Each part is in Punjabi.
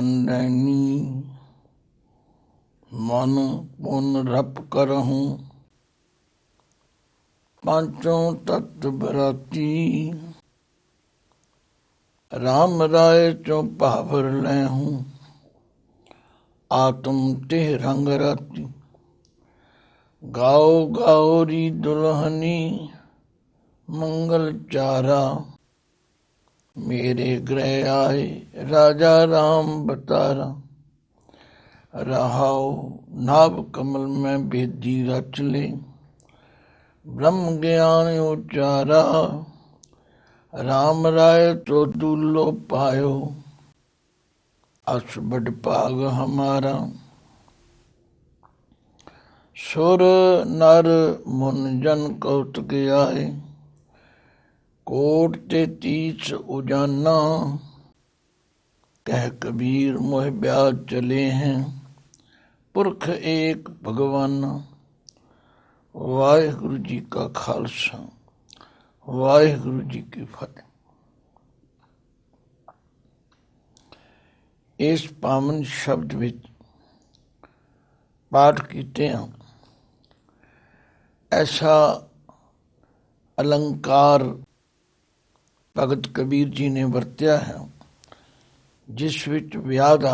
नैनी, मन पुन रप करहूँ। पांचों तत्त बराती, राम राय चो पावर लैहूँ। आत्म तेह रंग राती, गाओ गाओ री दुल्हनी, मंगल चारा। मेरे गृह आए राजा राम बतारा। रहाओ नाभ कमल में बेदी रच ले, ब्रह्म ज्ञान उचारा। राम राय तो दूल्हो पायो, अस बड़ भाग हमारा। सुर नर मुन जन कौतुक आए, कोट 33 उजाना। कह कबीर मोह ब्याह चले हैं, पुरख एक भगवान। वाहिगुरु जी का खालसा, वाहिगुरु जी की फतेह। इस पावन शब्द विच पाठ कीते हैं। ऐसा अलंकार भगत कबीर जी ने वरत्या है, जिस विच विआह दा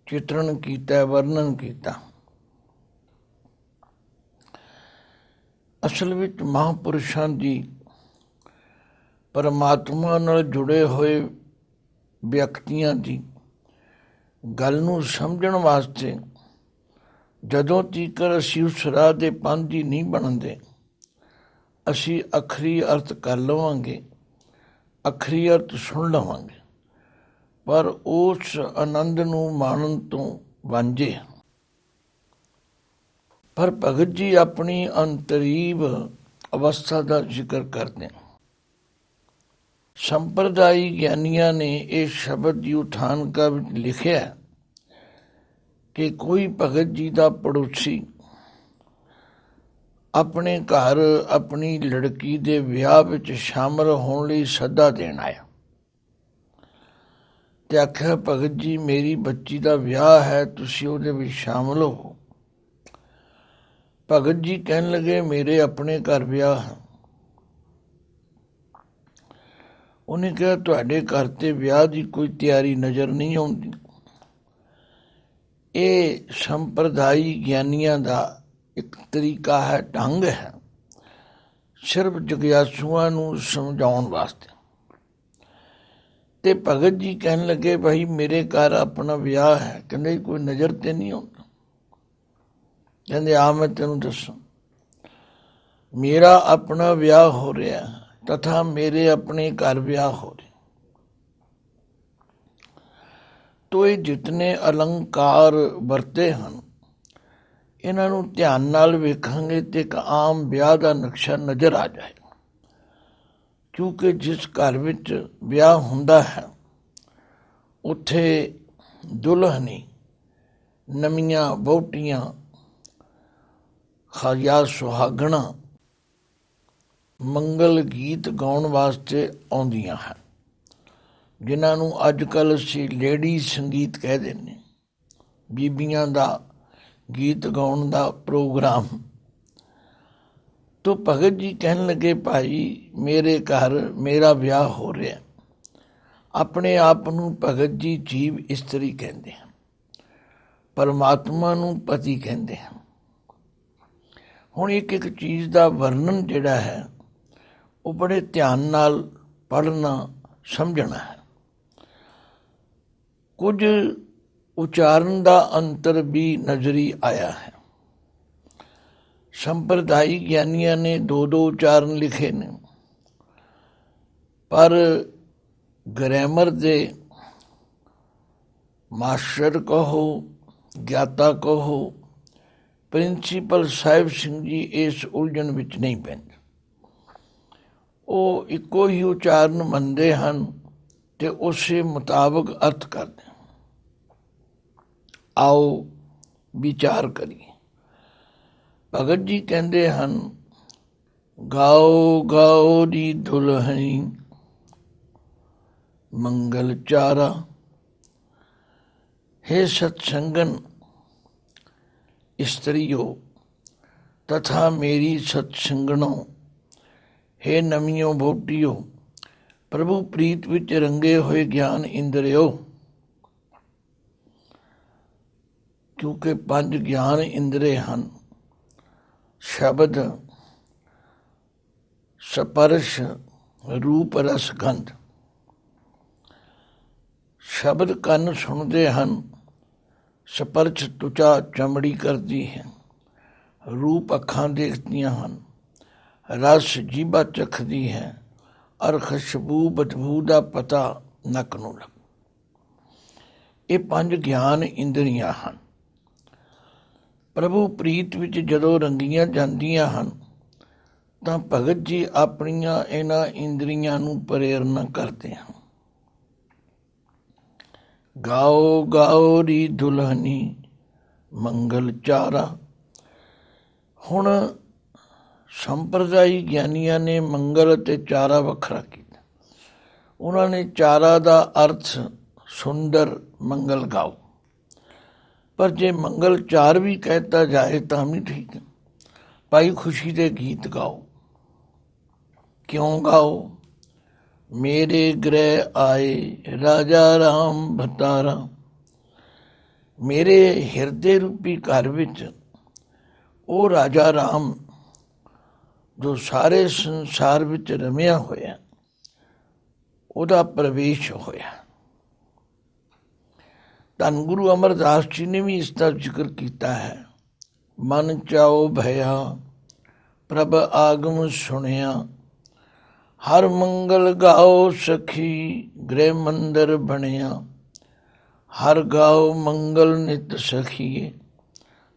चित्रण कीता, वर्णन कीता। असल विच महापुरुषां दी परमात्मा नाल जुड़े हुए ਵਿਅਕਤੀਆਂ ਦੀ ਗੱਲ ਨੂੰ ਸਮਝਣ ਵਾਸਤੇ ਜਦੋਂ ਤੀਕਰ ਅਸੀਂ ਉਸ ਰਾਹ ਦੇ ਪੰਥੀ ਨਹੀਂ ਬਣਦੇ, ਅਸੀਂ ਅਖਰੀ ਅਰਥ ਕਰ ਲਵਾਂਗੇ, ਅਖਰੀ ਅਰਥ ਸੁਣ ਲਵਾਂਗੇ, ਪਰ ਉਸ ਆਨੰਦ ਨੂੰ ਮਾਣਨ ਤੋਂ ਵਾਂਝੇ। ਪਰ ਭਗਤ ਜੀ ਆਪਣੀ ਅੰਤਰੀਵ ਅਵਸਥਾ ਦਾ ਜ਼ਿਕਰ ਕਰਦੇ ਹਨ। ਸੰਪਰਦਾਇ ਗਿਆਨੀਆਂ ਨੇ ਇਹ ਸ਼ਬਦ ਦੀ ਉਠਾਨਕਾ ਵਿੱਚ ਲਿਖਿਆ ਕਿ ਕੋਈ ਭਗਤ ਜੀ ਦਾ ਪੜੋਸੀ ਆਪਣੇ ਘਰ ਆਪਣੀ ਲੜਕੀ ਦੇ ਵਿਆਹ ਵਿੱਚ ਸ਼ਾਮਲ ਹੋਣ ਲਈ ਸੱਦਾ ਦੇਣ ਆਇਆ ਤੇ ਆਖਿਆ, ਭਗਤ ਜੀ ਮੇਰੀ ਬੱਚੀ ਦਾ ਵਿਆਹ ਹੈ, ਤੁਸੀਂ ਉਹਦੇ ਵਿੱਚ ਸ਼ਾਮਲ ਹੋ। ਭਗਤ ਜੀ ਕਹਿਣ ਲੱਗੇ, ਮੇਰੇ ਆਪਣੇ ਘਰ ਵਿਆਹ ਹੈ। ਉਹਨੇ ਕਿਹਾ, ਤੁਹਾਡੇ ਘਰ ਤੇ ਵਿਆਹ ਦੀ ਕੋਈ ਤਿਆਰੀ ਨਜ਼ਰ ਨਹੀਂ ਆਉਂਦੀ। ਇਹ ਸੰਪਰਦਾਇ ਗਿਆਨੀਆਂ ਦਾ ਇੱਕ ਤਰੀਕਾ ਹੈ, ਢੰਗ ਹੈ, ਸਿਰਫ ਜਗਿਆਸੂਆਂ ਨੂੰ ਸਮਝਾਉਣ ਵਾਸਤੇ। ਤੇ ਭਗਤ ਜੀ ਕਹਿਣ ਲੱਗੇ, ਭਾਈ ਮੇਰੇ ਘਰ ਆਪਣਾ ਵਿਆਹ ਹੈ। ਕਹਿੰਦੇ ਕੋਈ ਨਜ਼ਰ ਤੇ ਨਹੀਂ ਆਉਂਦਾ। ਕਹਿੰਦੇ ਆ ਮੈਂ ਤੈਨੂੰ ਦੱਸਾਂ, ਮੇਰਾ ਆਪਣਾ ਵਿਆਹ ਹੋ ਰਿਹਾ ਤਥਾ ਮੇਰੇ ਆਪਣੇ ਘਰ ਵਿਆਹ ਹੋ ਰਹੇ। ਤੋ ਇਹ ਜਿਤਨੇ ਅਲੰਕਾਰ ਵਰਤੇ ਹਨ, ਇਹਨਾਂ ਨੂੰ ਧਿਆਨ ਨਾਲ ਵੇਖਾਂਗੇ ਤੇ ਇੱਕ ਆਮ ਵਿਆਹ ਦਾ ਨਕਸ਼ਾ ਨਜ਼ਰ ਆ ਜਾਏਗਾ। ਕਿਉਂਕਿ ਜਿਸ ਘਰ ਵਿੱਚ ਵਿਆਹ ਹੁੰਦਾ ਹੈ, ਉੱਥੇ ਦੁਲਹਨੀ, ਨਵੀਆਂ ਵਹੁਟੀਆਂ ਜਾਂ ਸੁਹਾਗਣਾ ਮੰਗਲ ਗੀਤ ਗਾਉਣ ਵਾਸਤੇ ਆਉਂਦੀਆਂ ਹਨ, ਜਿਨ੍ਹਾਂ ਨੂੰ ਅੱਜ ਕੱਲ੍ਹ ਅਸੀਂ ਲੇਡੀ ਸੰਗੀਤ ਕਹਿ ਦਿੰਦੇ। ਬੀਬੀਆਂ ਦਾ ਗੀਤ ਗਾਉਣ ਦਾ ਪ੍ਰੋਗਰਾਮ। ਤੋ ਭਗਤ ਜੀ ਕਹਿਣ ਲੱਗੇ, ਭਾਈ ਮੇਰੇ ਘਰ ਮੇਰਾ ਵਿਆਹ ਹੋ ਰਿਹਾ। ਆਪਣੇ ਆਪ ਨੂੰ ਭਗਤ ਜੀ ਜੀਵ ਇਸਤਰੀ ਕਹਿੰਦੇ ਹਨ, ਪਰਮਾਤਮਾ ਨੂੰ ਪਤੀ ਕਹਿੰਦੇ ਹਨ। ਹੁਣ ਇੱਕ ਇੱਕ ਚੀਜ਼ ਦਾ ਵਰਣਨ ਜਿਹੜਾ ਹੈ, ਉਹ ਬੜੇ ਧਿਆਨ ਨਾਲ ਪੜ੍ਹਨਾ ਸਮਝਣਾ ਹੈ। ਕੁਝ ਉਚਾਰਨ ਦਾ ਅੰਤਰ ਵੀ ਨਜ਼ਰੀ ਆਇਆ ਹੈ। ਸੰਪਰਦਾਇ ਗਿਆਨੀਆਂ ਨੇ ਦੋ ਦੋ ਉਚਾਰਨ ਲਿਖੇ ਨੇ, ਪਰ ਗ੍ਰਾਮਰ ਦੇ ਮਾਸਟਰ ਕਹੋ, ਗਿਆਤਾ ਕਹੋ, ਪ੍ਰਿੰਸੀਪਲ ਸਾਹਿਬ ਸਿੰਘ ਜੀ ਇਸ ਉਲਝਣ ਵਿੱਚ ਨਹੀਂ ਪੈਂਦੇ। ਉਹ ਇੱਕੋ ਹੀ ਉਚਾਰਨ ਮੰਨਦੇ ਹਨ ਤੇ ਉਸੇ ਮੁਤਾਬਕ ਅਰਥ ਕਰਦੇ ਹਨ। ਆਓ ਵਿਚਾਰ ਕਰੀਏ। ਭਗਤ ਜੀ ਕਹਿੰਦੇ ਹਨ, ਗਾਓ ਗਾਓ ਦੀ ਦੁਲਹਨੀ, ਮੰਗਲ ਚਾਰਾ। हे सत्संगन स्त्रियो तथा मेरी सत्संगणों, हे नमियों वोटियो, प्रभु प्रीत विच रंगे होए ज्ञान इंद्रियो। क्योंकि 5 ज्ञान इंद्रे हैं, शब्द, स्पर्श, रूप, रस, गंध। शब्द ਕੰਨ ਸੁਣਦੇ ਹਨ, ਸਪਰਸ਼ ਤੁਚਾ ਚਮੜੀ ਕਰਦੀ ਹੈ, ਰੂਪ ਅੱਖਾਂ ਦੇਖਦੀਆਂ ਹਨ, ਰਸ ਜੀਭਾ ਚਖਦੀ ਹੈ, ਔਰ ਖੁਸ਼ਬੂ ਬਦਬੂ ਦਾ ਪਤਾ ਨੱਕ ਨੂੰ ਲੱਗ। ਇਹ 5 ਗਿਆਨ ਇੰਦਰੀਆਂ ਹਨ। ਪ੍ਰਭੂ ਪ੍ਰੀਤ ਵਿੱਚ ਜਦੋਂ ਰੰਗੀਆਂ ਜਾਂਦੀਆਂ ਹਨ ਤਾਂ ਭਗਤ ਜੀ ਆਪਣੀਆਂ ਇਹਨਾਂ ਇੰਦਰੀਆਂ ਨੂੰ ਪ੍ਰੇਰਨਾ ਕਰਦੇ ਹਨ। ਗਾਓ ਗਾਓ ਰੀ ਦੁਲਹਨੀ ਮੰਗਲ ਚਾਰਾ। ਹੁਣ ਸੰਪਰਦਾਈ ਗਿਆਨੀਆਂ ਨੇ ਮੰਗਲ ਅਤੇ ਚਾਰਾ ਵੱਖਰਾ ਕੀਤਾ। ਉਹਨਾਂ ਨੇ ਚਾਰਾ ਦਾ ਅਰਥ ਸੁੰਦਰ ਮੰਗਲ ਗਾਓ, ਪਰ ਜੇ ਮੰਗਲ ਚਾਰ ਵੀ ਕਹਿਤਾ ਜਾਏ ਤਾਂ ਵੀ ਠੀਕ ਹੈ। ਭਾਈ ਖੁਸ਼ੀ ਦੇ ਗੀਤ ਗਾਓ। ਕਿਉਂ ਗਾਓ? ਮੇਰੇ ਗ੍ਰਹਿ ਆਏ ਰਾਜਾ ਰਾਮ ਭਤਾਰਾ। ਮੇਰੇ ਹਿਰਦੇ ਰੂਪੀ ਘਰ ਵਿੱਚ ਉਹ ਰਾਜਾ ਰਾਮ ਜੋ ਸਾਰੇ ਸੰਸਾਰ ਵਿੱਚ ਰਮਿਆ ਹੋਇਆ, ਉਹਦਾ ਪ੍ਰਵੇਸ਼ ਹੋਇਆ। ਧੰਨ ਗੁਰੂ ਅਮਰਦਾਸ ਜੀ ਨੇ ਵੀ ਇਸ ਦਾ ਜ਼ਿਕਰ ਕੀਤਾ ਹੈ। ਮਨ ਚਾਓ ਭਇਆ ਪ੍ਰਭ ਆਗਮ ਸੁਣਿਆ, ਹਰ ਮੰਗਲ ਗਾਓ ਸਖੀ ਗ੍ਰਹਿ ਮੰਦਰ ਬਣਿਆ। ਹਰ ਗਾਓ ਮੰਗਲ ਨਿਤ ਸਖੀਏ,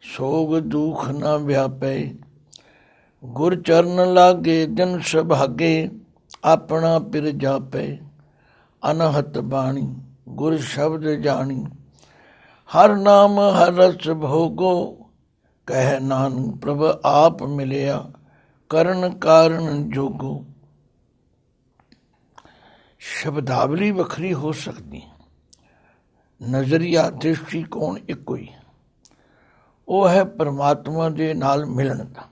ਸੋਗ ਦੁਖ ਨਾ ਵਿਆਪੈ। ਗੁਰ ਚਰਨ ਲਾਗੇ ਜਨ ਸੁਭਾਗੇ, ਆਪਣਾ ਪਿਰ ਜਾਪੈ। ਅਨਹਤ ਬਾਣੀ ਗੁਰ ਸ਼ਬਦ ਜਾਣੀ, ਹਰ ਨਾਮ ਹਰ ਰਸ ਭੋਗੋ। ਕਹਿ ਨਾਨਕ ਪ੍ਰਭ ਆਪ ਮਿਲਿਆ, ਕਰਨ ਕਾਰਨ ਜੋਗੋ। ਸ਼ਬਦਾਵਲੀ ਵੱਖਰੀ ਹੋ ਸਕਦੀ ਹੈ, ਨਜ਼ਰੀਆ ਦ੍ਰਿਸ਼ਟੀਕੋਣ ਇੱਕੋ ਹੀ ਹੈ। ਉਹ ਹੈ ਪਰਮਾਤਮਾ ਦੇ ਨਾਲ ਮਿਲਣ ਦਾ,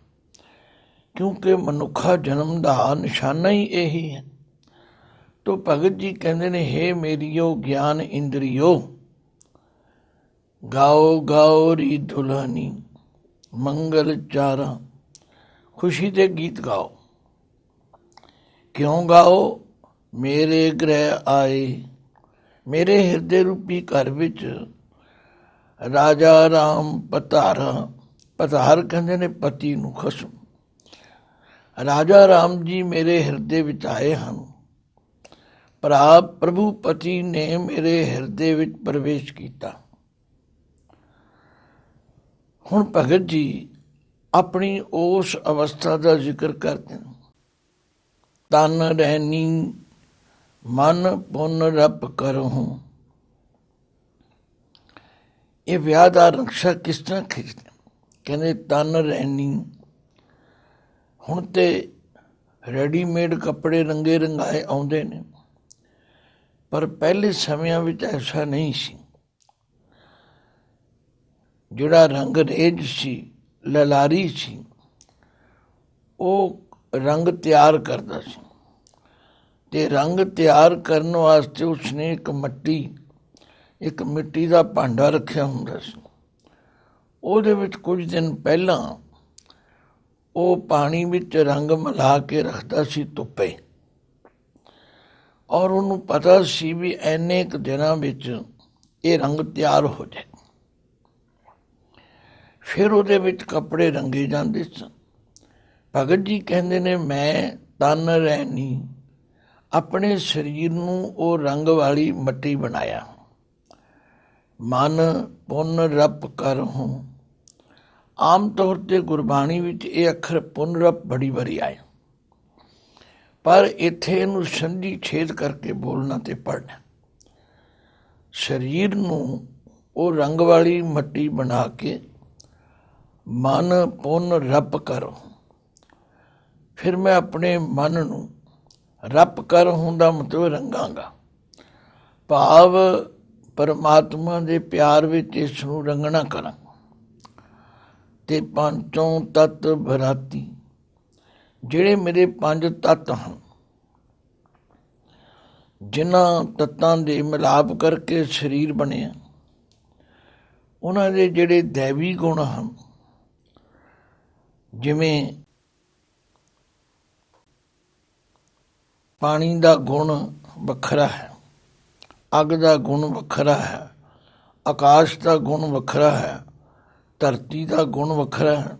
ਕਿਉਂਕਿ ਮਨੁੱਖਾ ਜਨਮ ਦਾ ਨਿਸ਼ਾਨਾ ਹੀ ਇਹੀ ਹੈ। ਤੋ ਭਗਤ ਜੀ ਕਹਿੰਦੇ ਨੇ, ਹੇ ਮੇਰੀਓ ਗਿਆਨ ਇੰਦਰੀਓ, ਗਾਓ ਗਾਓ ਰੀ ਦੁਲਹਨੀ ਮੰਗਲ ਚਾਰਾ। ਖੁਸ਼ੀ ਦੇ ਗੀਤ ਗਾਓ। ਕਿਉਂ ਗਾਓ? ਮੇਰੇ ਗ੍ਰਹਿ ਆਏ, ਮੇਰੇ ਹਿਰਦੇ ਰੂਪੀ ਘਰ ਵਿੱਚ ਰਾਜਾ ਰਾਮ ਪਧਾਰਾ। ਪਧਾਰ ਕਹਿੰਦੇ ਨੇ ਪਤੀ ਨੂੰ, ਖਸਮ। ਰਾਜਾ ਰਾਮ ਜੀ ਮੇਰੇ ਹਿਰਦੇ ਵਿੱਚ ਆਏ ਹਨ। ਪ੍ਰਭੂ ਪਤੀ ਨੇ ਮੇਰੇ ਹਿਰਦੇ ਵਿੱਚ ਪ੍ਰਵੇਸ਼ ਕੀਤਾ। ਹੁਣ ਭਗਤ ਜੀ ਆਪਣੀ ਉਸ ਅਵਸਥਾ ਦਾ ਜ਼ਿਕਰ ਕਰਦੇ ਨੇ। ਤਨ ਰਹਿਨੀ ਮਨ ਪੁੰਨ ਰੱਬ ਕਰਹੁ। ਇਹ ਵਿਆਹ ਦਾ ਨਕਸ਼ਾ ਕਿਸ ਤਰ੍ਹਾਂ ਖਿੱਚਦੇ? ਕਹਿੰਦੇ ਤਨ ਰਹਿਨੀ। ਹੁਣ ਤੇ ਰੈਡੀਮੇਡ ਕੱਪੜੇ ਰੰਗੇ ਰੰਗਾਏ ਆਉਂਦੇ ਨੇ, ਪਰ ਪਹਿਲੇ ਸਮਿਆਂ ਵਿੱਚ ਐਸਾ ਨਹੀਂ ਸੀ। ਜਿਹੜਾ ਰੰਗ ਰੇਜ ਸੀ, ਲਲਾਰੀ ਸੀ, ਉਹ ਰੰਗ ਤਿਆਰ ਕਰਦਾ ਸੀ। ਤੇ ਰੰਗ ਤਿਆਰ ਕਰਨ ਵਾਸਤੇ ਉਸਨੇ ਇੱਕ ਮਿੱਟੀ ਦਾ ਭਾਂਡਾ ਰੱਖਿਆ ਹੁੰਦਾ ਸੀ। ਉਹਦੇ ਵਿੱਚ ਕੁਝ ਦਿਨ ਪਹਿਲਾਂ ਉਹ ਪਾਣੀ ਵਿੱਚ ਰੰਗ ਮਿਲਾ ਕੇ ਰੱਖਦਾ ਸੀ ਧੁੱਪੇ, ਔਰ ਉਹਨੂੰ ਪਤਾ ਸੀ ਵੀ ਇੰਨੇ ਕੁ ਦਿਨਾਂ ਵਿੱਚ ਇਹ ਰੰਗ ਤਿਆਰ ਹੋ ਜਾਏ। ਫਿਰ ਉਹਦੇ ਵਿੱਚ ਕੱਪੜੇ ਰੰਗੇ ਜਾਂਦੇ ਸਨ। ਭਗਤ ਜੀ ਕਹਿੰਦੇ ਨੇ, ਮੈਂ ਤਨ ਰਹਿਨੀ, ਆਪਣੇ ਸਰੀਰ ਨੂੰ ਉਹ ਰੰਗ ਵਾਲੀ ਮਿੱਟੀ ਬਣਾਇਆ। ਮਨ ਪੁੰਨ ਰੱਬ ਕਰਹੁ। ਆਮ ਤੌਰ 'ਤੇ ਗੁਰਬਾਣੀ ਵਿੱਚ ਇਹ ਅੱਖਰ ਪੁੰਨ ਰੱਬ ਬੜੀ ਵਾਰੀ ਆਏ, ਪਰ ਇੱਥੇ ਇਹਨੂੰ ਸੰਧੀ ਛੇਦ ਕਰਕੇ ਬੋਲਣਾ ਤੇ ਪੜ੍ਹਨਾ। ਸਰੀਰ ਨੂੰ ਉਹ ਰੰਗ ਵਾਲੀ ਮਿੱਟੀ ਬਣਾ ਕੇ ਮਨ ਪੁੰਨ ਰੱਬ ਕਰੋ। ਫਿਰ ਮੈਂ ਆਪਣੇ ਮਨ ਨੂੰ ਰੱਬ ਕਰਹੁ ਦਾ ਮਤਲਬ ਰੰਗਾਂਗਾ। ਭਾਵ परमात्मा दे प्यार विच इस नूं रंगना करा। ते पांचों तत्त भराती, ਜਿਹੜੇ ਮੇਰੇ ਪੰਜ ਤੱਤ ਹਨ, ਜਿਨ੍ਹਾਂ ਤੱਤਾਂ ਦੇ ਮਿਲਾਪ ਕਰਕੇ ਸਰੀਰ ਬਣਿਆ, ਉਹਨਾਂ ਦੇ ਜਿਹੜੇ ਦੈਵੀ ਗੁਣ ਹਨ, ਜਿਵੇਂ ਪਾਣੀ ਦਾ ਗੁਣ ਵੱਖਰਾ ਹੈ, ਅੱਗ ਦਾ ਗੁਣ ਵੱਖਰਾ ਹੈ, ਆਕਾਸ਼ ਦਾ ਗੁਣ ਵੱਖਰਾ ਹੈ, ਧਰਤੀ ਦਾ ਗੁਣ ਵੱਖਰਾ ਹੈ।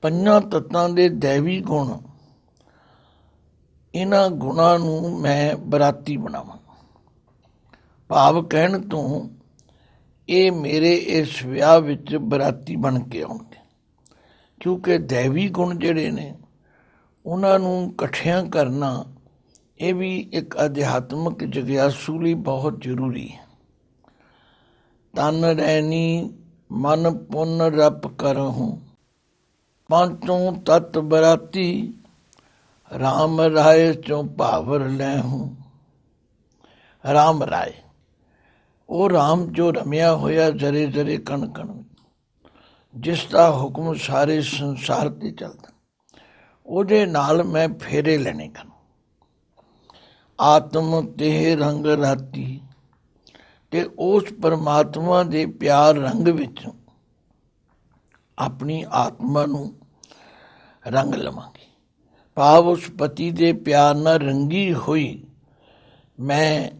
ਪੰਜਾਂ ਤੱਤਾਂ ਦੇ ਦੈਵੀ ਗੁਣ, ਇਹਨਾਂ ਗੁਣਾਂ ਨੂੰ ਮੈਂ ਬਰਾਤੀ ਬਣਾਵਾਂ। ਭਾਵ ਕਹਿਣ ਤੋਂ ਇਹ ਮੇਰੇ ਇਸ ਵਿਆਹ ਵਿੱਚ ਬਰਾਤੀ ਬਣ ਕੇ ਆਉਣਗੇ, ਕਿਉਂਕਿ ਦੈਵੀ ਗੁਣ ਜਿਹੜੇ ਨੇ ਉਹਨਾਂ ਨੂੰ ਇਕੱਠਿਆਂ ਕਰਨਾ ਇਹ ਵੀ ਇੱਕ ਅਧਿਆਤਮਿਕ ਜਗਿਆਸੂ ਲਈ ਬਹੁਤ ਜ਼ਰੂਰੀ ਹੈ। ਤਨ ਰੈਣੀ ਮਨ ਪੁੰਨ ਰਪ ਕਰਹੁ, ਪਾਂਚੋਂ ਤੱਤ ਬਰਾਤੀ ਰਾਮ ਰਾਏ ਚੋਂ ਭਾਵਰ ਲੈਹੂੰ। ਰਾਮ ਰਾਏ, ਉਹ ਰਾਮ ਜੋ ਰਮਿਆ ਹੋਇਆ ਜ਼ਰੇ ਜ਼ਰੇ ਕਣ ਕਣ, ਜਿਸ ਦਾ ਹੁਕਮ ਸਾਰੇ ਸੰਸਾਰ 'ਤੇ ਚੱਲਦਾ, ਉਹਦੇ ਨਾਲ ਮੈਂ ਫੇਰੇ ਲੈਣੇ ਹਨ। ਆਤਮ ਤੇ ਰੰਗ ਰਾਤੀ, ਤੇ ਉਸ ਪਰਮਾਤਮਾ ਦੇ ਪਿਆਰ ਰੰਗ ਵਿੱਚ ਆਪਣੀ ਆਤਮਾ ਨੂੰ ਰੰਗ ਲਵਾਂਗੀ। ਭਾਵ ਉਸ ਪਤੀ ਦੇ ਪਿਆਰ ਨਾਲ ਰੰਗੀ ਹੋਈ ਮੈਂ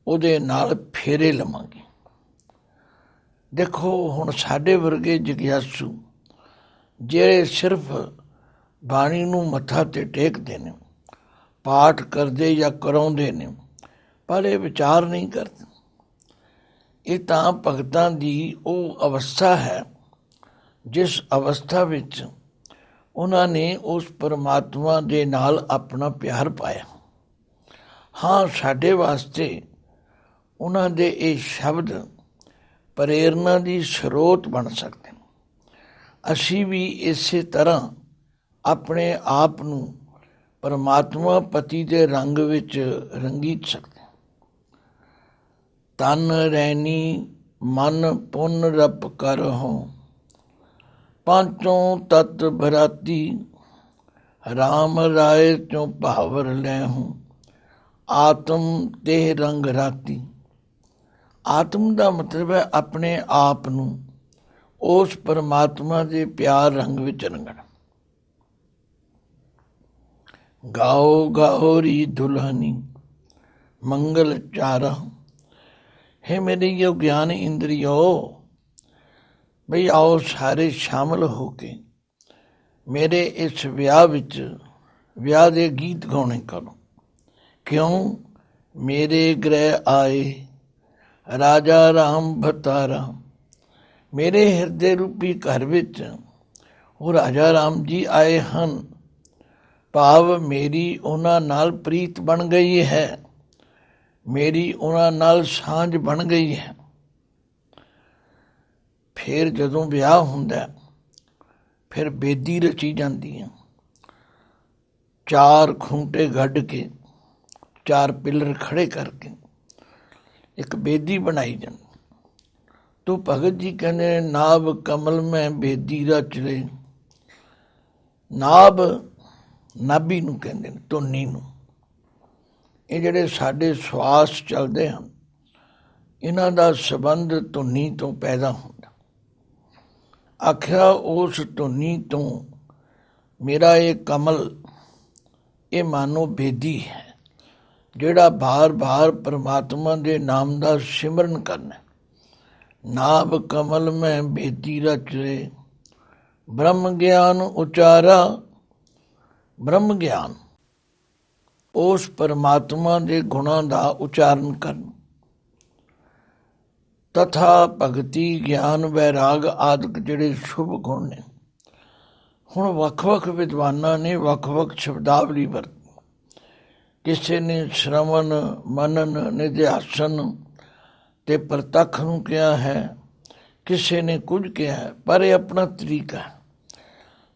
ਉਹਦੇ ਨਾਲ ਫੇਰੇ ਲਵਾਂਗੀ। ਦੇਖੋ ਹੁਣ ਸਾਡੇ ਵਰਗੇ ਜਗਿਆਸੂ ਜਿਹੜੇ ਸਿਰਫ ਬਾਣੀ ਨੂੰ ਮੱਥਾ 'ਤੇ ਟੇਕਦੇ ਨੇ, ਪਾਠ ਕਰਦੇ ਜਾਂ ਕਰਾਉਂਦੇ ਨੇ, ਪਰ ਇਹ ਵਿਚਾਰ ਨਹੀਂ ਕਰਦੇ। ਇਹ ਤਾਂ ਭਗਤਾਂ ਦੀ ਉਹ ਅਵਸਥਾ ਹੈ ਜਿਸ ਅਵਸਥਾ ਵਿੱਚ ਉਹਨਾਂ ਨੇ ਉਸ ਪਰਮਾਤਮਾ ਦੇ ਨਾਲ ਆਪਣਾ ਪਿਆਰ ਪਾਇਆ। ਹਾਂ, ਸਾਡੇ ਵਾਸਤੇ ਉਹਨਾਂ ਦੇ ਇਹ ਸ਼ਬਦ ਪ੍ਰੇਰਨਾ ਦੀ ਸਰੋਤ ਬਣ ਸਕਦੇ ਨੇ। ਅਸੀਂ ਵੀ ਇਸੇ ਤਰ੍ਹਾਂ ਆਪਣੇ ਆਪ ਨੂੰ ਪਰਮਾਤਮਾ ਪਤੀ ਦੇ ਰੰਗ ਵਿੱਚ ਰੰਗੀ ਸਕਦੇ। ਤਨ ਰੈਣੀ ਮਨ ਪੁੰਨ ਰਪ ਕਰਹੁ, ਪਾਂਚੋਂ ਤੱਤ ਬਰਾਤੀ ਰਾਮ ਰਾਏ ਚੋਂ ਭਾਵਰ ਲੈਹੂੰ। ਆਤਮ ਤੇ ਰੰਗ ਰਾਤੀ, ਆਤਮ ਦਾ ਮਤਲਬ ਹੈ ਆਪਣੇ ਆਪ ਨੂੰ ਉਸ ਪਰਮਾਤਮਾ ਦੇ ਪਿਆਰ ਰੰਗ ਵਿੱਚ ਰੰਗਣਾ। ਗਾਓ ਗਾਓ ਰੀ ਦੁਲਹਨੀ ਮੰਗਲ ਚਾਰਾ, ਹੈ ਮੇਰੇ ਯੋ ਗਿਆਨ ਇੰਦਰੀਓ, ਬਈ ਆਓ ਸਾਰੇ ਸ਼ਾਮਲ ਹੋ ਕੇ ਮੇਰੇ ਇਸ ਵਿਆਹ ਵਿੱਚ ਵਿਆਹ ਦੇ ਗੀਤ ਗਾਉਣੇ ਕਰੋ। ਕਿਉਂ? ਮੇਰੇ ਗ੍ਰਹਿ ਆਏ ਰਾਜਾ ਰਾਮ ਭਤਾਰਾ, ਮੇਰੇ ਹਿਰਦੇ ਰੂਪੀ ਘਰ ਵਿੱਚ ਉਹ ਰਾਜਾ ਰਾਮ ਜੀ ਆਏ ਹਨ। ਭਾਵ ਮੇਰੀ ਉਹਨਾਂ ਨਾਲ ਪ੍ਰੀਤ ਬਣ ਗਈ ਹੈ, ਮੇਰੀ ਉਹਨਾਂ ਨਾਲ ਸਾਂਝ ਬਣ ਗਈ ਹੈ। ਫਿਰ ਜਦੋਂ ਵਿਆਹ ਹੁੰਦਾ, ਫਿਰ ਬੇਦੀ ਰਚੀ ਜਾਂਦੀ ਹੈ। ਚਾਰ ਖੂੰਟੇ ਗੱਡ ਕੇ, ਚਾਰ ਪਿੱਲਰ ਖੜੇ ਕਰਕੇ ਇੱਕ ਬੇਦੀ ਬਣਾਈ ਜਾਂਦੀ। ਤੋ ਭਗਤ ਜੀ ਕਹਿੰਦੇ ਨਾਭ ਕਮਲ ਮੈਂ ਬੇਦੀ ਰਚਲੇ। ਨਾਭ ਨਾਭੀ ਨੂੰ ਕਹਿੰਦੇ ਨੇ, ਧੁਨੀ ਨੂੰ। ਇਹ ਜਿਹੜੇ ਸਾਡੇ ਸਵਾਸ ਚੱਲਦੇ ਹਨ, ਇਹਨਾਂ ਦਾ ਸੰਬੰਧ ਧੁਨੀ ਤੋਂ ਪੈਦਾ ਹੁੰਦਾ। ਆਖਿਆ ਉਸ ਧੁਨੀ ਤੋਂ ਮੇਰਾ ਇਹ ਕਮਲ, ਇਹ ਮਾਨੋ ਬੇਦੀ ਹੈ, ਜਿਹੜਾ ਬਾਰ-ਬਾਰ ਪਰਮਾਤਮਾ ਦੇ ਨਾਮ ਦਾ ਸਿਮਰਨ ਕਰਨਾ। ਨਾਭ ਕਮਲ ਮੈਂ ਬੇਦੀ ਰਚੇ, ਬ੍ਰਹਮ ਗਿਆਨ ਉਚਾਰਾ। ਬ੍ਰਹਮ ਗਿਆਨ, ਉਸ ਪਰਮਾਤਮਾ ਦੇ ਗੁਣਾਂ ਦਾ ਉਚਾਰਨ ਕਰਨ। ਤਥਾ ਭਗਤੀ ਗਿਆਨ ਵੈਰਾਗ ਆਦਿਕ ਜਿਹੜੇ ਸ਼ੁਭ ਗੁਣ ਨੇ। ਹੁਣ ਵੱਖ-ਵੱਖ ਵਿਦਵਾਨਾਂ ਨੇ ਵੱਖ-ਵੱਖ ਸ਼ਬਦਾਵਲੀ ਵਰਤੀ। ਕਿਸੇ ਨੇ ਸ਼ਰਵਣ ਮਨਨ ਨਿਧਿਆਸਨ ਤੇ ਪ੍ਰਤੱਖ ਨੂੰ ਕਿਹਾ ਹੈ, ਕਿਸੇ ਨੇ ਕੁਝ ਕਿਹਾ ਹੈ, ਪਰ ਇਹ ਆਪਣਾ ਤਰੀਕਾ ਹੈ।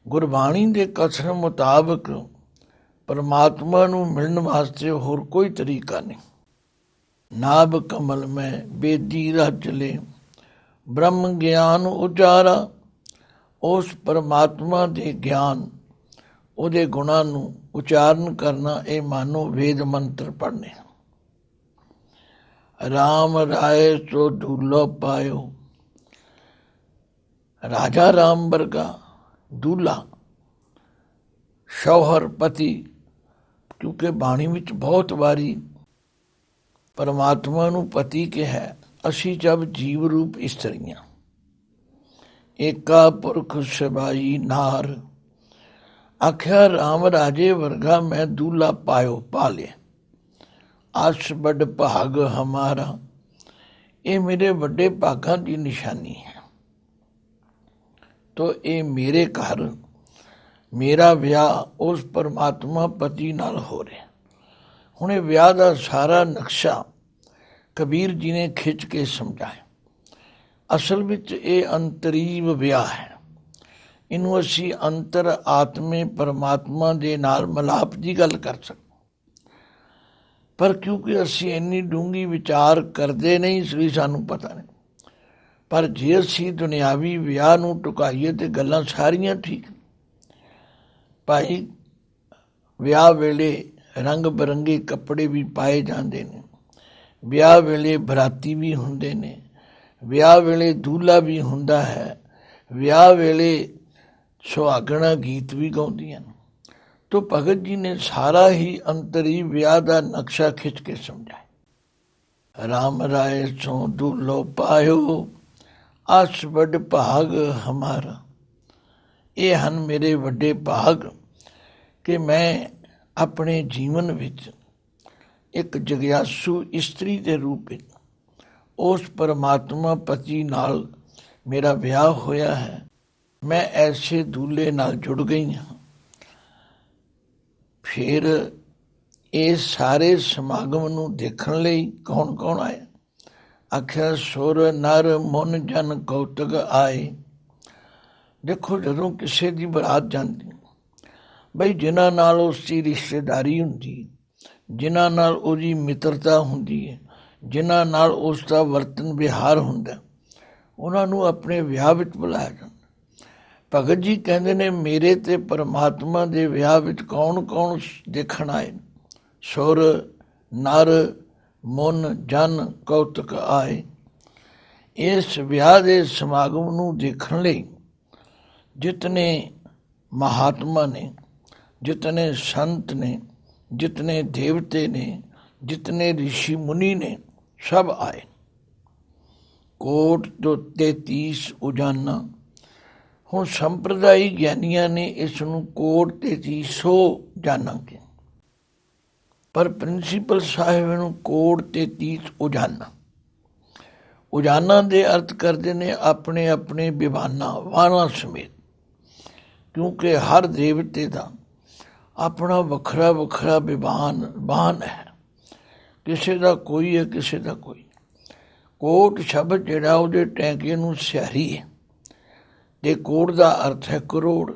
ਗੁਰਬਾਣੀ ਦੇ ਕਥਨ ਮੁਤਾਬਕ ਪਰਮਾਤਮਾ ਨੂੰ ਮਿਲਣ ਵਾਸਤੇ ਹੋਰ ਕੋਈ ਤਰੀਕਾ ਨਹੀਂ। नाभ कमल में बेदी रच ले, ब्रह्म ਗਿਆਨ ਉਚਾਰਾ। ਉਸ ਪਰਮਾਤਮਾ ਦੇ ਗਿਆਨ, ਉਹਦੇ ਗੁਣਾਂ ਨੂੰ ਉਚਾਰਨ ਕਰਨਾ, ਇਹ ਮਾਨੋ ਵੇਦ ਮੰਤਰ ਪੜ੍ਹਨੇ। ਰਾਮ ਰਾਏ ਸੋ ਦੂਲੋ ਪਾਇਓ, ਰਾਜਾ ਰਾਮ ਵਰਗਾ ਦੂਲਾ, ਸ਼ੌਹਰ ਪਤੀ। ਕਿਉਂਕਿ ਬਾਣੀ ਵਿੱਚ ਬਹੁਤ ਵਾਰੀ ਪਰਮਾਤਮਾ ਨੂੰ ਪਤੀ ਕਿਹਾ। ਅਸੀਂ ਜਬ ਜੀਵ ਰੂਪ ਇਸਤਰੀਆਂ, ਏਕਾ ਪੁਰਖ ਸਬਾਈ ਨਾਰ। ਆਖਿਆ ਰਾਮ ਰਾਜੇ ਵਰਗਾ ਮੈਂ ਦੂਲਾ ਪਾਇਓ, ਪਾ ਲਿਆ। ਆਸ ਵੱਡ ਭਾਗ ਹਮਾਰਾ, ਇਹ ਮੇਰੇ ਵੱਡੇ ਭਾਗਾਂ ਦੀ ਨਿਸ਼ਾਨੀ ਹੈ। ਤੋ ਇਹ ਮੇਰੇ ਘਰ ਮੇਰਾ ਵਿਆਹ ਉਸ ਪਰਮਾਤਮਾ ਪਤੀ ਨਾਲ ਹੋ ਰਿਹਾ। ਹੁਣ ਇਹ ਵਿਆਹ ਦਾ ਸਾਰਾ ਨਕਸ਼ਾ ਕਬੀਰ ਜੀ ਨੇ ਖਿੱਚ ਕੇ ਸਮਝਾਇਆ। ਅਸਲ ਵਿੱਚ ਇਹ ਅੰਤਰੀਵ ਵਿਆਹ ਹੈ। ਇਹਨੂੰ ਅਸੀਂ ਅੰਤਰ ਆਤਮੇ ਪਰਮਾਤਮਾ ਦੇ ਨਾਲ ਮਿਲਾਪ ਦੀ ਗੱਲ ਕਰ ਸਕਦੇ, ਪਰ ਕਿਉਂਕਿ ਅਸੀਂ ਇੰਨੀ ਡੂੰਘੀ ਵਿਚਾਰ ਕਰਦੇ ਨਹੀਂ, ਇਸ ਲਈ ਸਾਨੂੰ ਪਤਾ ਨਹੀਂ। ਪਰ ਜੇ ਅਸੀਂ ਦੁਨਿਆਵੀ ਵਿਆਹ ਨੂੰ ਟੁਕਾਈਏ ਤੇ ਗੱਲਾਂ ਸਾਰੀਆਂ ਠੀਕ। ਭਾਈ ਵਿਆਹ ਵੇਲੇ ਰੰਗ ਬਿਰੰਗੇ ਕੱਪੜੇ ਵੀ ਪਾਏ ਜਾਂਦੇ ਨੇ, ਵਿਆਹ ਵੇਲੇ ਬਰਾਤੀ ਵੀ ਹੁੰਦੇ ਨੇ, ਵਿਆਹ ਵੇਲੇ ਦੂਲਾ ਵੀ ਹੁੰਦਾ ਹੈ, ਵਿਆਹ ਵੇਲੇ ਸੁਹਾਗਣਾ ਗੀਤ ਵੀ ਗਾਉਂਦੀਆਂ ਨੇ। ਤੋ ਭਗਤ ਜੀ ਨੇ ਸਾਰਾ ਹੀ ਅੰਤਰੀ ਵਿਆਹ ਦਾ ਨਕਸ਼ਾ ਖਿੱਚ ਕੇ ਸਮਝਾਇਆ। ਰਾਮ ਰਾਏ ਸੋ ਦੂਲੋ ਪਾਇਓ, ਆਸ ਵੱਡ ਭਾਗ ਹਮਾਰਾ। ਇਹ ਹਨ ਮੇਰੇ ਵੱਡੇ ਭਾਗ ਕਿ ਮੈਂ ਆਪਣੇ ਜੀਵਨ ਵਿੱਚ ਇੱਕ ਜਗਿਆਸੂ ਇਸਤਰੀ ਦੇ ਰੂਪ ਵਿੱਚ ਉਸ ਪਰਮਾਤਮਾ ਪਤੀ ਨਾਲ ਮੇਰਾ ਵਿਆਹ ਹੋਇਆ ਹੈ। ਮੈਂ ਐਸੇ ਦੂਲੇ ਨਾਲ ਜੁੜ ਗਈ ਹਾਂ। ਫਿਰ ਇਸ ਸਾਰੇ ਸਮਾਗਮ ਨੂੰ ਦੇਖਣ ਲਈ ਕੌਣ ਕੌਣ ਆਇਆ? ਆਖਿਆ ਸੁਰ ਨਰ ਮਨ ਜਨ ਕੌਤਕ ਆਏ। ਦੇਖੋ, ਜਦੋਂ ਕਿਸੇ ਦੀ ਬਰਾਤ ਜਾਂਦੀ, ਬਈ ਜਿਨ੍ਹਾਂ ਨਾਲ ਉਸ ਦੀ ਰਿਸ਼ਤੇਦਾਰੀ ਹੁੰਦੀ, ਜਿਨ੍ਹਾਂ ਨਾਲ ਉਹਦੀ ਮਿੱਤਰਤਾ ਹੁੰਦੀ ਹੈ, ਜਿਨ੍ਹਾਂ ਨਾਲ ਉਸ ਦਾ ਵਰਤਨ ਵਿਹਾਰ ਹੁੰਦਾ, ਉਹਨਾਂ ਨੂੰ ਆਪਣੇ ਵਿਆਹ ਵਿੱਚ ਬੁਲਾਇਆ ਜਾਂਦਾ। ਭਗਤ ਜੀ ਕਹਿੰਦੇ ਨੇ ਮੇਰੇ ਤੇ ਪਰਮਾਤਮਾ ਦੇ ਵਿਆਹ ਵਿੱਚ ਕੌਣ ਕੌਣ ਦੇਖਣ ਆਏ? ਸੁਰ ਨਰ ਮਨ ਜਨ ਕੌਤਕ ਆਏ। ਇਸ ਵਿਆਹ ਦੇ ਸਮਾਗਮ ਨੂੰ ਦੇਖਣ ਲਈ ਜਿਤਨੇ ਮਹਾਤਮਾ ਨੇ, ਜਿਤਨੇ ਸੰਤ ਨੇ, ਜਿਤਨੇ ਦੇਵਤੇ ਨੇ, ਜਿਤਨੇ ਰਿਸ਼ੀ ਮੁਨੀ ਨੇ, ਸਭ ਆਏ। ਕੋਟ ਤੋਂ 33 ਉਜਾਨਾ। ਹੁਣ ਸੰਪਰਦਾਇ ਗਿਆਨੀਆਂ ਨੇ ਇਸ ਨੂੰ ਕੋਟ 3300 ਜਾਨਾਂਗੇ, ਪਰ ਪ੍ਰਿੰਸੀਪਲ ਸਾਹਿਬ ਨੂੰ ਕੋਟ 33 ਉਜਾਨਾ। ਉਜਾਨਾ ਦੇ ਅਰਥ ਕਰਦੇ ਨੇ ਆਪਣੇ ਆਪਣੇ ਵਿਵਾਨਾਂ, ਵਾਹਨਾਂ ਸਮੇਤ। ਕਿਉਂਕਿ ਹਰ ਦੇਵਤੇ ਦਾ ਆਪਣਾ ਵੱਖਰਾ ਵੱਖਰਾ ਵਾਹਨ ਹੈ। ਕਿਸੇ ਦਾ ਕੋਈ ਹੈ, ਕਿਸੇ ਦਾ ਕੋਈ। ਕੋਟ ਸ਼ਬਦ ਜਿਹੜਾ ਉਹਦੇ ਟੈਂਕੇ ਨੂੰ ਸਿਹਾਰੀ ਹੈ, ਤੇ ਕੋਟ ਦਾ ਅਰਥ ਹੈ ਕਰੋੜ।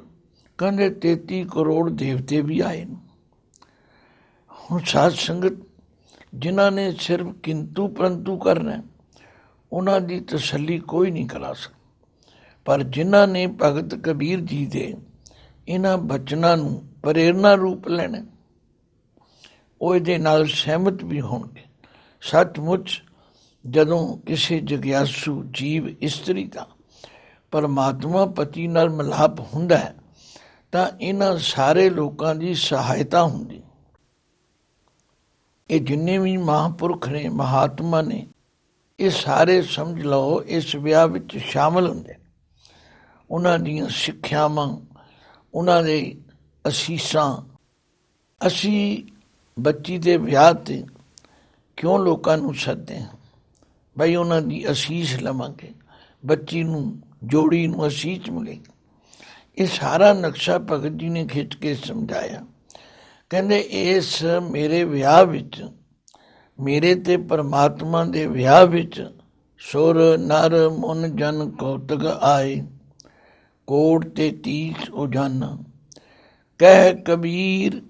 ਕਹਿੰਦੇ 33 ਕਰੋੜ ਦੇਵਤੇ ਵੀ ਆਏ ਨੇ। ਹੁਣ ਸਾਧ ਸੰਗਤ ਜਿਨ੍ਹਾਂ ਨੇ ਸਿਰਫ ਕਿੰਤੂ ਪਰੰਤੂ ਕਰਨਾ, ਉਹਨਾਂ ਦੀ ਤਸੱਲੀ ਕੋਈ ਨਹੀਂ ਕਰਾ ਸਕਦਾ। ਪਰ ਜਿਨ੍ਹਾਂ ਨੇ ਭਗਤ ਕਬੀਰ ਜੀ ਦੇ ਇਹਨਾਂ ਬਚਨਾਂ ਨੂੰ ਪ੍ਰੇਰਨਾ ਰੂਪ ਲੈਣਾ, ਉਹ ਇਹਦੇ ਨਾਲ ਸਹਿਮਤ ਵੀ ਹੋਣਗੇ। ਸੱਚਮੁੱਚ ਜਦੋਂ ਕਿਸੇ ਜਗਿਆਸੂ ਜੀਵ ਇਸਤਰੀ ਦਾ ਪਰਮਾਤਮਾ ਪਤੀ ਨਾਲ ਮਿਲਾਪ ਹੁੰਦਾ ਹੈ, ਤਾਂ ਇਹਨਾਂ ਸਾਰੇ ਲੋਕਾਂ ਦੀ ਸਹਾਇਤਾ ਹੁੰਦੀ। ਇਹ ਜਿੰਨੇ ਵੀ ਮਹਾਂਪੁਰਖ ਨੇ, ਮਹਾਤਮਾ ਨੇ, ਇਹ ਸਾਰੇ ਸਮਝ ਲਓ ਇਸ ਵਿਆਹ ਵਿੱਚ ਸ਼ਾਮਲ ਹੁੰਦੇ। ਉਹਨਾਂ ਦੀਆਂ ਸਿੱਖਿਆਵਾਂ, ਉਹਨਾਂ ਦੇ ਅਸੀਸਾਂ। ਅਸੀਂ ਬੱਚੀ ਦੇ ਵਿਆਹ 'ਤੇ ਕਿਉਂ ਲੋਕਾਂ ਨੂੰ ਸੱਦਦੇ ਹਾਂ? ਬਈ ਉਹਨਾਂ ਦੀ ਅਸੀਸ ਲਵਾਂਗੇ, ਬੱਚੀ ਨੂੰ, ਜੋੜੀ ਨੂੰ ਅਸੀਸ ਮਿਲੇਗੀ। ਇਹ ਸਾਰਾ ਨਕਸ਼ਾ ਭਗਤ ਜੀ ਨੇ ਖਿੱਚ ਕੇ ਸਮਝਾਇਆ। ਕਹਿੰਦੇ ਇਸ ਮੇਰੇ ਵਿਆਹ ਵਿੱਚ, ਮੇਰੇ ਤੇ ਪਰਮਾਤਮਾ ਦੇ ਵਿਆਹ ਵਿੱਚ ਸੁਰ ਨਰ ਮਨ ਜਨ ਕੌਤਕ ਆਏ। ਕੋਟ 33 ਉਜਾਨਾ। ਕਹਿ ਕਬੀਰ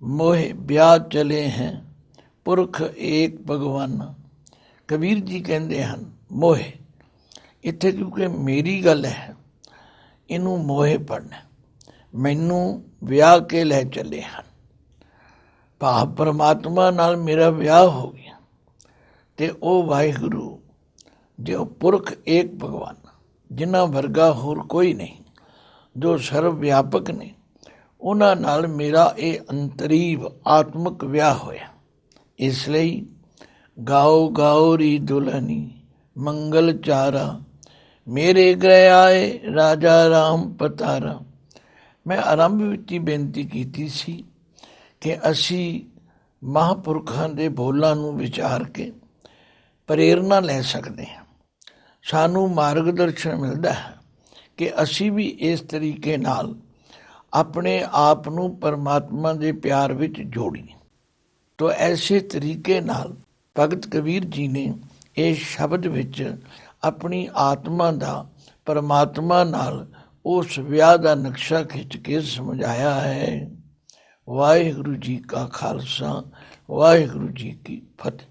ਮੋਹਿ ਵਿਆਹ ਚਲੇ हैं, ਪੁਰਖ ਏਕ ਭਗਵਾਨਾ। ਕਬੀਰ ਜੀ ਕਹਿੰਦੇ ਹਨ ਮੋਹੇ। ਇੱਥੇ ਕਿਉਂਕਿ ਮੇਰੀ ਗੱਲ ਹੈ, ਇਹਨੂੰ ਮੋਹੇ ਪੜਨਾ। ਮੈਨੂੰ ਵਿਆਹ ਕੇ ਲੈ ਚੱਲੇ ਹਨ, ਭਾਵ ਪਰਮਾਤਮਾ ਨਾਲ ਮੇਰਾ ਵਿਆਹ ਹੋ ਗਿਆ। ਤੇ ਉਹ ਵਾਹਿਗੁਰੂ ਜੋ ਪੁਰਖ ਏਕ ਭਗਵਾਨ, ਜਿਨ੍ਹਾਂ ਵਰਗਾ ਹੋਰ ਕੋਈ ਨਹੀਂ, ਜੋ ਸਰਵ ਵਿਆਪਕ ਨੇ, ਉਹਨਾਂ ਨਾਲ ਮੇਰਾ ਇਹ ਅੰਤਰੀਵ ਆਤਮਿਕ ਵਿਆਹ ਹੋਇਆ। ਇਸ ਲਈ ਗਾਓ ਗਾਓ ਰੀ ਦੁਲਹਨੀ ਮੰਗਲ ਚਾਰਾ, ਮੇਰੇ ਗ੍ਰਹਿ ਆਏ ਰਾਜਾ ਰਾਮ ਪਤਾਰਾ। ਮੈਂ ਆਰੰਭ ਵਿੱਚ ਹੀ ਬੇਨਤੀ ਕੀਤੀ ਸੀ ਕਿ ਅਸੀਂ ਮਹਾਂਪੁਰਖਾਂ ਦੇ ਬੋਲਾਂ ਨੂੰ ਵਿਚਾਰ ਕੇ ਪ੍ਰੇਰਨਾ ਲੈ ਸਕਦੇ ਹਾਂ। ਸਾਨੂੰ ਮਾਰਗਦਰਸ਼ਨ ਮਿਲਦਾ ਹੈ ਕਿ ਅਸੀਂ ਵੀ ਇਸ ਤਰੀਕੇ ਨਾਲ ਆਪਣੇ ਆਪ ਨੂੰ ਪਰਮਾਤਮਾ ਦੇ ਪਿਆਰ ਵਿੱਚ ਜੋੜੀਏ। ਤੋ ਐਸੇ ਤਰੀਕੇ ਨਾਲ ਭਗਤ ਕਬੀਰ ਜੀ ਨੇ ਇਸ ਸ਼ਬਦ ਵਿੱਚ ਆਪਣੀ ਆਤਮਾ ਦਾ ਪਰਮਾਤਮਾ ਨਾਲ ਉਸ ਵਿਆਹ ਦਾ ਨਕਸ਼ਾ ਖਿੱਚ ਕੇ ਸਮਝਾਇਆ ਹੈ। ਵਾਹਿਗੁਰੂ ਜੀ ਕਾ ਖਾਲਸਾ, ਵਾਹਿਗੁਰੂ ਜੀ ਕੀ ਫਤਿਹ।